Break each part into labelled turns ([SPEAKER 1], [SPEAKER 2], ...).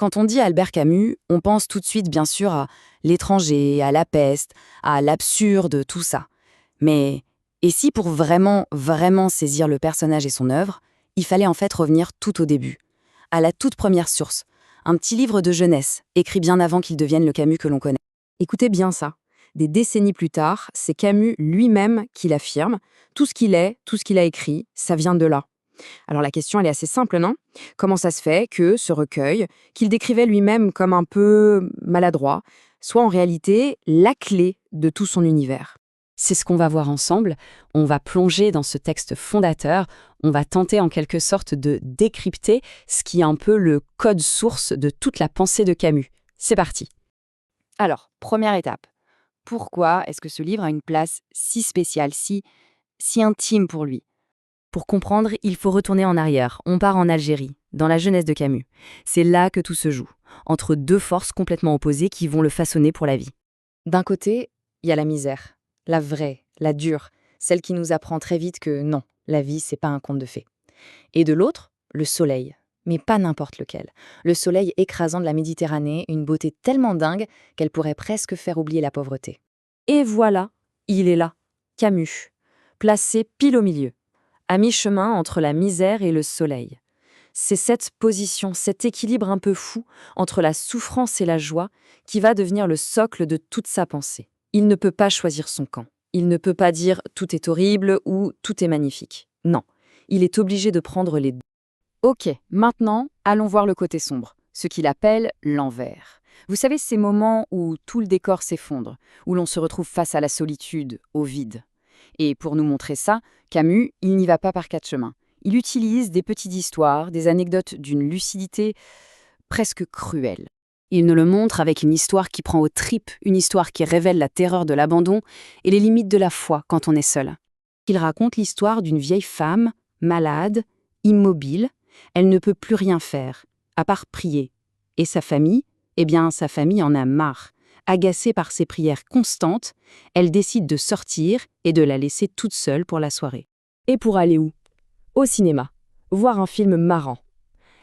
[SPEAKER 1] Quand on dit Albert Camus, on pense tout de suite bien sûr à l'étranger, à la peste, à l'absurde, tout ça. Mais et si pour vraiment, vraiment saisir le personnage et son œuvre, il fallait en fait revenir tout au début, à la toute première source, un petit livre de jeunesse, écrit bien avant qu'il devienne le Camus que l'on connaît. Écoutez bien ça. Des décennies plus tard, c'est Camus lui-même qui l'affirme. Tout ce qu'il est, tout ce qu'il a écrit, ça vient de là. Alors la question, elle est assez simple, non? Comment ça se fait que ce recueil, qu'il décrivait lui-même comme un peu maladroit, soit en réalité la clé de tout son univers? C'est ce qu'on va voir ensemble. On va plonger dans ce texte fondateur. On va tenter en quelque sorte de décrypter ce qui est un peu le code source de toute la pensée de Camus. C'est parti. Alors, première étape. Pourquoi est-ce que ce livre a une place si spéciale, si intime pour lui? Pour comprendre, il faut retourner en arrière. On part en Algérie, dans la jeunesse de Camus. C'est là que tout se joue, entre deux forces complètement opposées qui vont le façonner pour la vie. D'un côté, il y a la misère, la vraie, la dure, celle qui nous apprend très vite que non, la vie, c'est pas un conte de fées. Et de l'autre, le soleil. Mais pas n'importe lequel. Le soleil écrasant de la Méditerranée, une beauté tellement dingue qu'elle pourrait presque faire oublier la pauvreté. Et voilà, il est là, Camus, placé pile au milieu, à mi-chemin entre la misère et le soleil. C'est cette position, cet équilibre un peu fou entre la souffrance et la joie qui va devenir le socle de toute sa pensée. Il ne peut pas choisir son camp. Il ne peut pas dire « tout est horrible » ou « tout est magnifique ». Non, il est obligé de prendre les deux. Ok, maintenant, allons voir le côté sombre, ce qu'il appelle l'envers. Vous savez, ces moments où tout le décor s'effondre, où l'on se retrouve face à la solitude, au vide. Et pour nous montrer ça, Camus, il n'y va pas par quatre chemins. Il utilise des petites histoires, des anecdotes d'une lucidité presque cruelle. Il nous le montre avec une histoire qui prend aux tripes, une histoire qui révèle la terreur de l'abandon et les limites de la foi quand on est seul. Il raconte l'histoire d'une vieille femme, malade, immobile. Elle ne peut plus rien faire, à part prier. Et sa famille, sa famille en a marre. Agacée par ses prières constantes, elle décide de sortir et de la laisser toute seule pour la soirée. Et pour aller où? Au cinéma. Voir un film marrant.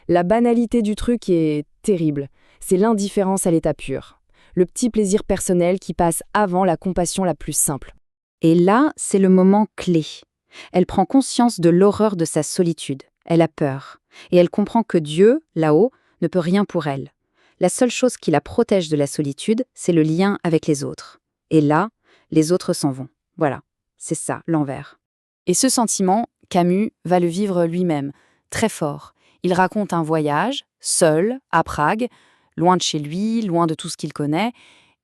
[SPEAKER 1] La banalité du truc est terrible. C'est l'indifférence à l'état pur. Le petit plaisir personnel qui passe avant la compassion la plus simple. Et là, c'est le moment clé. Elle prend conscience de l'horreur de sa solitude. Elle a peur. Et elle comprend que Dieu, là-haut, ne peut rien pour elle. La seule chose qui la protège de la solitude, c'est le lien avec les autres. Et là, les autres s'en vont. Voilà, c'est ça, l'envers. Et ce sentiment, Camus va le vivre lui-même, très fort. Il raconte un voyage, seul, à Prague, loin de chez lui, loin de tout ce qu'il connaît.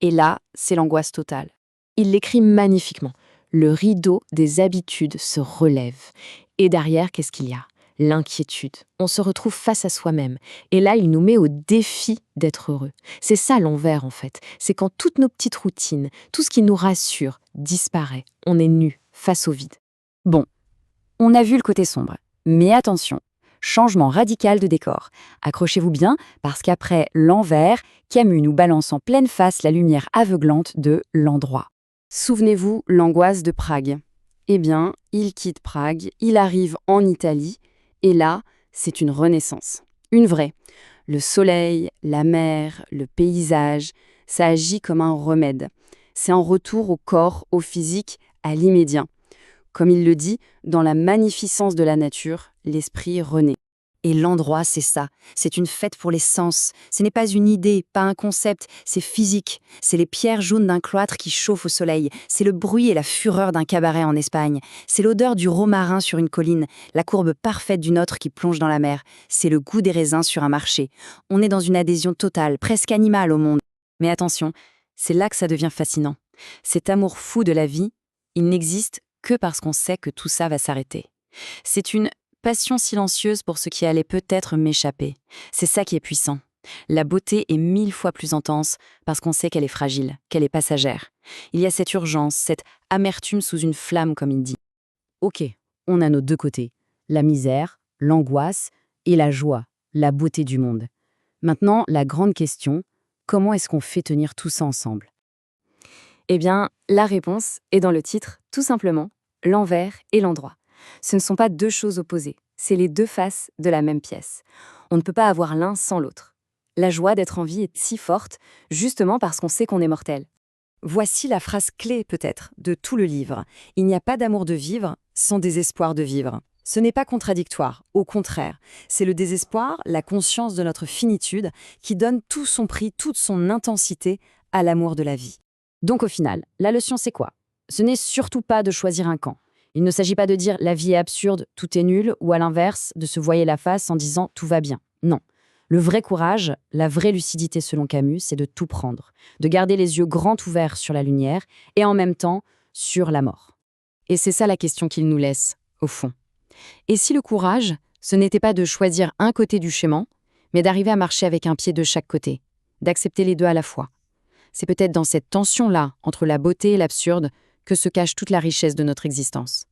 [SPEAKER 1] Et là, c'est l'angoisse totale. Il l'écrit magnifiquement. Le rideau des habitudes se relève. Et derrière, qu'est-ce qu'il y a? L'inquiétude. On se retrouve face à soi-même. Et là, il nous met au défi d'être heureux. C'est ça l'envers, en fait. C'est quand toutes nos petites routines, tout ce qui nous rassure, disparaît. On est nu, face au vide. Bon, on a vu le côté sombre. Mais attention, changement radical de décor. Accrochez-vous bien, parce qu'après l'envers, Camus nous balance en pleine face la lumière aveuglante de l'endroit. Souvenez-vous, l'angoisse de Prague. Eh bien, il quitte Prague, il arrive en Italie, et là, c'est une renaissance. Une vraie. Le soleil, la mer, le paysage, ça agit comme un remède. C'est un retour au corps, au physique, à l'immédiat. Comme il le dit, dans la magnificence de la nature, l'esprit renaît. Et l'endroit, c'est ça. C'est une fête pour les sens. Ce n'est pas une idée, pas un concept, c'est physique. C'est les pierres jaunes d'un cloître qui chauffent au soleil. C'est le bruit et la fureur d'un cabaret en Espagne. C'est l'odeur du romarin sur une colline, la courbe parfaite d'une autre qui plonge dans la mer. C'est le goût des raisins sur un marché. On est dans une adhésion totale, presque animale au monde. Mais attention, c'est là que ça devient fascinant. Cet amour fou de la vie, il n'existe que parce qu'on sait que tout ça va s'arrêter. C'est une passion silencieuse pour ce qui allait peut-être m'échapper. C'est ça qui est puissant. La beauté est 1000 fois plus intense parce qu'on sait qu'elle est fragile, qu'elle est passagère. Il y a cette urgence, cette amertume sous une flamme, comme il dit. Ok, on a nos deux côtés. La misère, l'angoisse et la joie, la beauté du monde. Maintenant, la grande question, comment est-ce qu'on fait tenir tout ça ensemble? Eh bien, la réponse est dans le titre, tout simplement, l'envers et l'endroit. Ce ne sont pas deux choses opposées, c'est les deux faces de la même pièce. On ne peut pas avoir l'un sans l'autre. La joie d'être en vie est si forte, justement parce qu'on sait qu'on est mortel.
[SPEAKER 2] Voici la phrase clé peut-être de tout le livre. Il n'y a pas d'amour de vivre sans désespoir de vivre. Ce n'est pas contradictoire, au contraire. C'est le désespoir, la conscience de notre finitude, qui donne tout son prix, toute son intensité à l'amour de la vie.
[SPEAKER 1] Donc au final, la leçon c'est quoi? Ce n'est surtout pas de choisir un camp. Il ne s'agit pas de dire la vie est absurde, tout est nul, ou à l'inverse, de se voiler la face en disant tout va bien. Non. Le vrai courage, la vraie lucidité selon Camus, c'est de tout prendre, de garder les yeux grands ouverts sur la lumière et en même temps sur la mort. Et c'est ça la question qu'il nous laisse, au fond. Et si le courage, ce n'était pas de choisir un côté du chemin, mais d'arriver à marcher avec un pied de chaque côté, d'accepter les deux à la fois? C'est peut-être dans cette tension-là, entre la beauté et l'absurde, que se cache toute la richesse de notre existence.